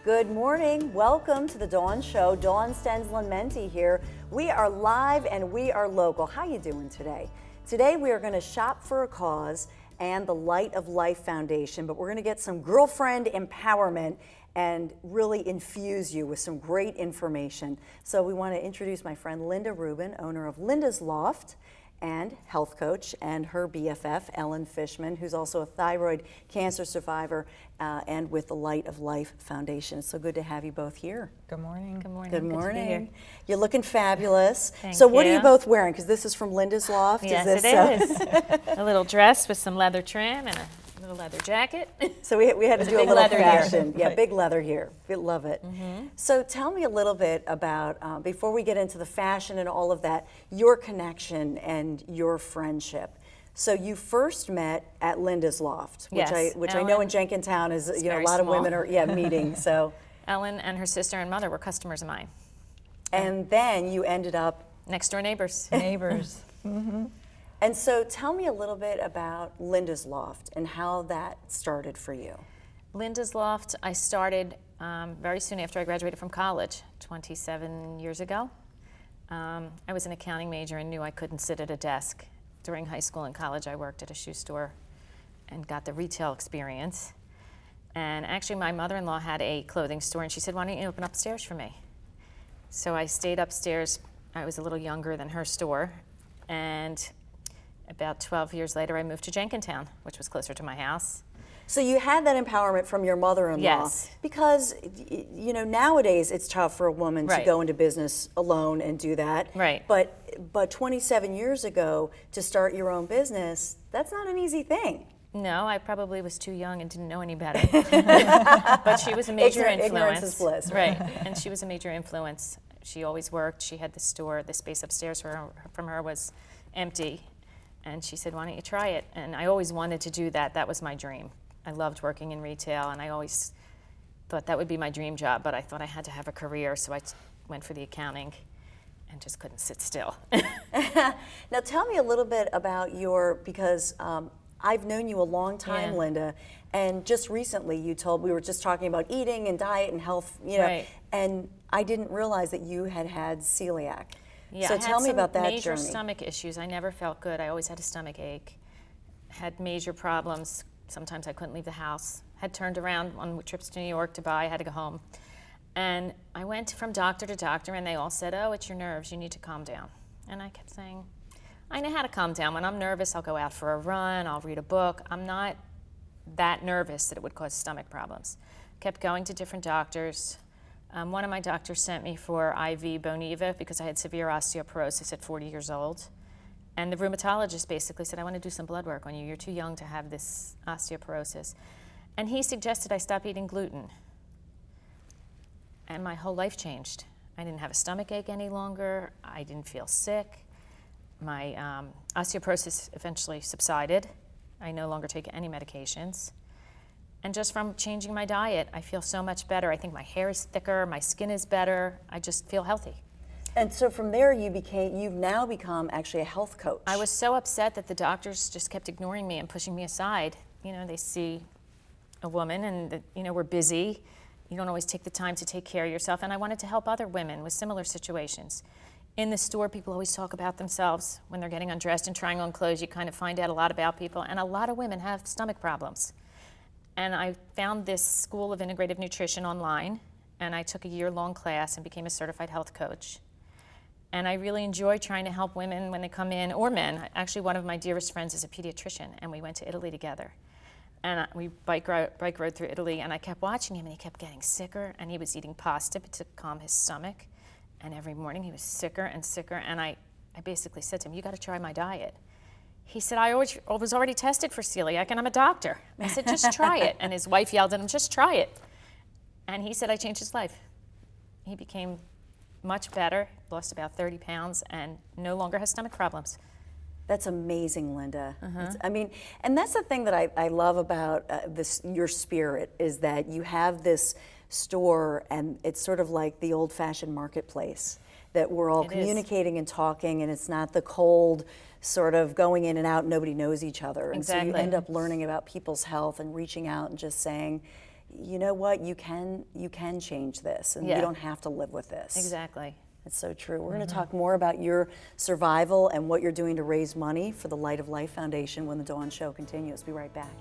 Good morning. Welcome to the Dawn Show. Dawn Stensland-Menti here. We are live and we are local. How you doing today? Today we are going to shop for a cause and the Light of Life Foundation, but we're going to get some girlfriend empowerment and really infuse you with some great information. So we want to introduce my friend Linda Rubin, owner of Linda's Loft and health coach, and her BFF, Ellen Fishman, who's also a thyroid cancer survivor and with the Light of Life Foundation. It's so good to have you both here. Good morning. Good morning. Good to be morning. here. You're looking fabulous. Thank so what are you. you both wearing? Because this is from Linda's Loft. Yes, is it is. A little dress with some leather trim and a little leather jacket. So we had to With a do a big little leather here. fashion. Yeah, Right. big leather here. We love it. So tell me a little bit about, before we get into the fashion and all of that, your connection and your friendship. So you first met at Linda's Loft, which Yes, I know in Ellen- Jenkintown is, you know, a very lot of small. women are meeting. So Ellen and her sister and mother were customers of mine. and then you ended up. Next door neighbors. Neighbors. And so tell me a little bit about Linda's Loft and how that started for you. Linda's Loft, I started very soon after I graduated from college, 27 years ago. I was an accounting major and knew I couldn't sit at a desk. During high school and college, I worked at a shoe store and got the retail experience. And actually, my mother-in-law had a clothing store, and she said, "Why don't you open upstairs for me?" So I stayed upstairs. I was a little younger than her store, and about 12 years later, I moved to Jenkintown, which was closer to my house. So you had that empowerment from your mother-in-law. Yes. Because, you know, nowadays it's tough for a woman to Right. go into business alone and do that. Right. But 27 years ago, to start your own business, that's not an easy thing. No, I probably was too young and didn't know any better. But she was a major influence. Ignorance is bliss. Right, and she was a major influence. She always worked. She had the store. The space upstairs from her was empty. And she said, "Why don't you try it?" And I always wanted to do that. That was my dream. I loved working in retail, and I always thought that would be my dream job, but I thought I had to have a career, so I went for the accounting and just couldn't sit still. Now tell me a little bit about because I've known you a long time, Yeah. Linda, and just recently we were just talking about eating and diet and health, you know, Right. and I didn't realize that you had celiac. Yeah, So I had tell me some about that major journey. stomach issues. I never felt good. I always had a stomach ache. Had major problems. Sometimes I couldn't leave the house. Had turned around on trips to New York to buy. Had to go home. And I went from doctor to doctor, and they all said, "Oh, it's your nerves. You need to calm down." And I kept saying, "I know how to calm down. When I'm nervous, I'll go out for a run. I'll read a book. I'm not that nervous that it would cause stomach problems." Kept going to different doctors. One of my doctors sent me for IV Boniva because I had severe osteoporosis at 40 years old. And the rheumatologist basically said, "I want to do some blood work on you. You're too young to have this osteoporosis." And he suggested I stop eating gluten. And my whole life changed. I didn't have a stomach ache any longer. I didn't feel sick. My osteoporosis eventually subsided. I no longer take any medications. And just from changing my diet, I feel so much better. I think my hair is thicker, my skin is better. I just feel healthy. And so from there, you've now become actually a health coach. I was so upset that the doctors just kept ignoring me and pushing me aside. You know, they see a woman and, we're busy. You don't always take the time to take care of yourself. And I wanted to help other women with similar situations. In the store, people always talk about themselves. When they're getting undressed and trying on clothes, you kind of find out a lot about people. And a lot of women have stomach problems. And I found this School of Integrative Nutrition online, and I took a year-long class and became a certified health coach. And I really enjoy trying to help women when they come in, or men. Actually, one of my dearest friends is a pediatrician, and we went to Italy together. And we bike rode through Italy, and I kept watching him, and he kept getting sicker, and he was eating pasta to calm his stomach. And every morning he was sicker and sicker, and I basically said to him, "You got to try my diet." He said, I was already tested for celiac, and I'm a doctor. I said, "Just try it." And his wife yelled at him, "Just try it." And he said, I changed his life. He became much better, lost about 30 pounds, and no longer has stomach problems. That's amazing, Linda. And that's the thing that I love about your spirit, is that you have this store, and it's sort of like the old-fashioned marketplace, that we're all communicating and talking, and it's not the cold sort of going in and out, nobody knows each other. And so you Exactly. end up learning about people's health and reaching out and just saying, you know what, you can change this, and Yeah. you don't have to live with this. Exactly. It's so true. We're going to talk more about your survival and what you're doing to raise money for the Light of Life Foundation when the Dawn Show continues. Be right back.